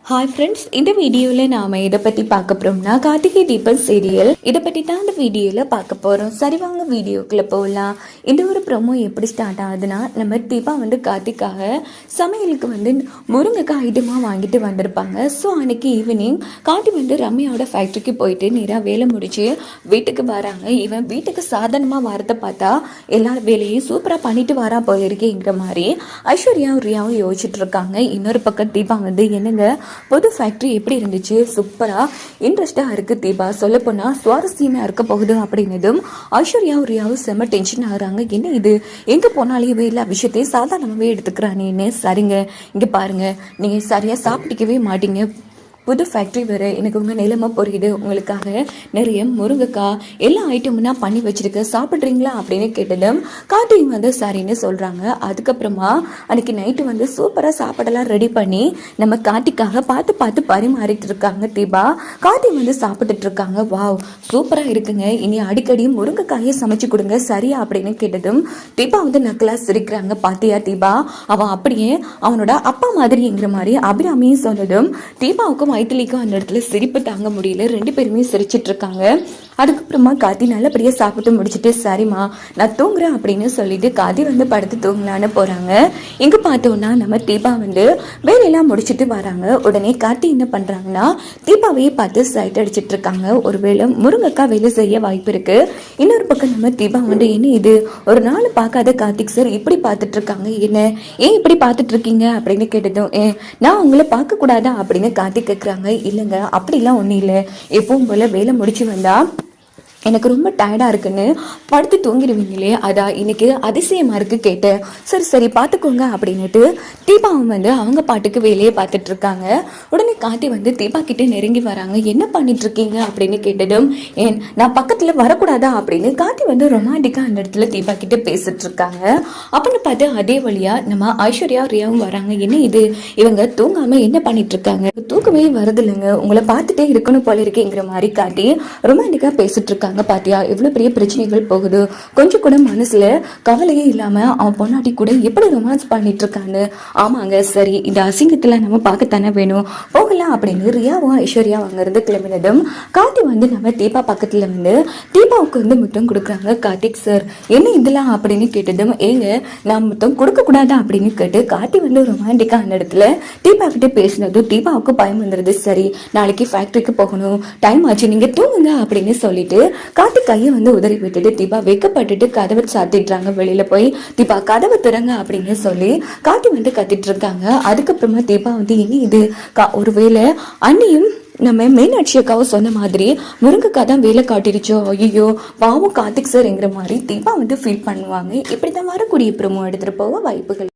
Hi friends, இந்த வீடியோவில் நாம் இதை பற்றி பார்க்க போகிறோம்னா கார்த்திகை தீபம் சீரியல் இதை பற்றி தான் இந்த வீடியோவில் பார்க்க போகிறோம். சரி வாங்க வீடியோக்குள்ளே போகலாம். இந்த ஒரு ப்ரோமோ எப்படி ஸ்டார்ட் ஆகுதுன்னா, நம்ம தீபா கார்த்திக்காக சமையலுக்கு முருங்கைக்காய் ஐட்டமாக வாங்கிட்டு வந்திருப்பாங்க. ஸோ அன்னைக்கு ஈவினிங் கார்த்தி ரம்யாவோட ஃபேக்ட்ரிக்கு போயிட்டு நேராக வேலை முடிச்சு வீட்டுக்கு வராங்க. இவன் வீட்டுக்கு சாதாரணமாக வரதை பார்த்தா எல்லா வேலையும் சூப்பராக பண்ணிட்டு வரா போயிருக்கேங்கிற மாதிரி ஐஸ்வர்யாவும் ரியாவும் யோசிச்சுட்டு இருக்காங்க. இன்னொரு பக்கம் தீபா என்னங்க புது ஃபேக்ட்ரி எப்படி இருந்துச்சு, சூப்பராக இன்ட்ரெஸ்டாக இருக்குது தீபா, சொல்லப்போனால் சுவாரஸ்யமாக இருக்க போகுது அப்படின்னதும் ஐஸ்வர்யாவும் ரியாவும் செம்ம டென்ஷன் ஆகுறாங்க. என்ன இது, எங்கே போனாலே எல்லா விஷயத்தையும் சாதாரணமாகவே எடுத்துக்கிறானேன்னு. சரிங்க, இங்கே பாருங்கள், நீங்கள் சரியாக சாப்பிட்டுக்கவே மாட்டீங்க, புது ஃபேக்ட்ரி வேறு, எனக்கு உங்கள் நிலைமை புரியுது, உங்களுக்காக நிறைய முருங்கைக்காய் எல்லா ஐட்டமும் பண்ணி வச்சுருக்க, சாப்பிட்றீங்களா அப்படின்னு கேட்டதும் கார்த்திக் சரின்னு சொல்கிறாங்க. அதுக்கப்புறமா அன்றைக்கி நைட்டு சூப்பராக சாப்பாடெல்லாம் ரெடி பண்ணி நம்ம கார்த்திக்காக பார்த்து பார்த்து பரிமாறிட்டு இருக்காங்க. தீபா கார்த்திக் சாப்பிட்டுட்டு இருக்காங்க. வாவ், சூப்பராக இருக்குங்க, இனி அடிக்கடி முருங்கைக்காயை சமைச்சு கொடுங்க சரியா அப்படின்னு கேட்டதும் தீபா நக்கலா சிரிக்கிறாங்க. பாத்தியா தீபா, அவன் அப்படியே அவனோட அப்பா மாதிரிங்கிற மாதிரி அபிராமியும் சொன்னதும் தீபாவுக்கும் மைத்திலிக்கும் அந்த இடத்துல சிரிப்பு தாங்க முடியல. ரெண்டு பேருமே சிரிச்சிட்டு இருக்காங்க. அதுக்கப்புறமா கார்த்தி நல்லபடியாக சாப்பிட்டு முடிச்சுட்டு சரிம்மா நான் தூங்குறேன் அப்படின்னு சொல்லிட்டு கார்த்தி படுத்து தூங்கலான்னு போகிறாங்க. இங்கே பார்த்தோன்னா நம்ம தீபா வேலையெல்லாம் முடிச்சுட்டு வராங்க. உடனே கார்த்தி என்ன பண்ணுறாங்கன்னா தீபாவையே பார்த்து சைட் அடிச்சிட்டு இருக்காங்க. ஒருவேளை முருங்கைக்காய் வேலை செய்ய வாய்ப்பு இருக்கு. இன்னொரு பக்கம் நம்ம தீபா என்ன இது, ஒரு நாள் பார்க்காத கார்த்திக் சார் இப்படி பார்த்துட்டு இருக்காங்க, என்ன ஏன் இப்படி பார்த்துட்டு இருக்கீங்க அப்படின்னு கேட்டதும் நான் உங்களை பார்க்கக்கூடாதா அப்படின்னு கார்த்திக் கேட்குறாங்க. இல்லைங்க, அப்படிலாம் ஒன்றும் இல்லை, எப்பவும் போல வேலை முடிச்சு வந்தா எனக்கு ரொம்ப டயர்டாக இருக்குன்னு படுத்து தூங்கிடுவீங்களே, அதான் இன்னைக்கு அதிசயமாக இருக்கு கேட்டேன். சரி சரி பார்த்துக்கோங்க அப்படின்னுட்டு தீபாவும் அவங்க பாட்டுக்கு வேலையை பார்த்துட்டு இருக்காங்க. உடனே கார்த்தி தீபா கிட்டே நெருங்கி வராங்க. என்ன பண்ணிட்டு இருக்கீங்க அப்படின்னு கேட்டதும் நான் பக்கத்தில் வரக்கூடாதா அப்படின்னு கார்த்தி ரொமான்டிக்காக அந்த இடத்துல தீபா கிட்ட பேசிட்டு இருக்காங்க. அப்படின்னு பார்த்து அதே வழியா நம்ம ஐஸ்வர்யா ரியாவும் வராங்க. என்ன இது, இவங்க தூங்காம என்ன பண்ணிட்டு இருக்காங்க, தூக்கமே வருது இல்லைங்க, உங்களை பார்த்துட்டே இருக்கணும் போல இருக்கேங்கிற மாதிரி காட்டி ரொமான்டிக்காக பேசிட்டு இருக்காங்க. பாத்தியா எவ்வளவு பெரிய பிரச்சனைகள் போகுது, கொஞ்சம் கூட மனசுல கவலையே இல்லாம அவன் பொன்னாட்டி கூட எப்படி ரொமான்ஸ் பண்ணிட்டு இருக்கான்னு. ஆமாங்க, சரி இந்த அசிங்கத்துல நம்ம பார்க்கத்தானே வேணும், போகலாம் அப்படின்னு ரியாவும் ஐஸ்வர்யா அங்கிருந்து கிளம்பினதும் கார்த்தி நம்ம தீபா பக்கத்துல தீபாவுக்கு முத்தம் கொடுக்குறாங்க. கார்த்திக் சார் என்ன இதெல்லாம் அப்படின்னு கேட்டதும் நான் முத்தம் கொடுக்க கூடாதா அப்படின்னு கேட்டு கார்த்தி ரொமான்டிக்கா அந்த இடத்துல தீபா கிட்ட பேசினதும் தீபாவுக்கு பயம் வந்துருது. சரி நாளைக்கு ஃபேக்டரிக்கு போகணும், டைம் ஆச்சு, நீங்க தூங்குங்க அப்படின்னு சொல்லிட்டு கார்த்திக் கையை உதறி விட்டுட்டு தீபா வெக்கப்பட்டுட்டு கதவை சாத்திடுறாங்க. வெளியில போய் தீபா கதவை திறங்க அப்படின்னு சொல்லி கார்த்தி கத்திட்டு இருக்காங்க. அதுக்கப்புறமா தீபா இனி இது ஒருவேளை அண்ணியும் நம்ம மீனாட்சி அக்காவும் சொன்ன மாதிரி முருங்கைக்காய் தான் வேலை காட்டிருச்சோ, ஐயோ பாவம் கார்த்திக் சார் என்கிற மாதிரி தீபா ஃபீல் பண்ணுவாங்க. இப்படிதான் வரக்கூடிய ப்ரோமோ எடுத்துட்டு போக வாய்ப்புகள்.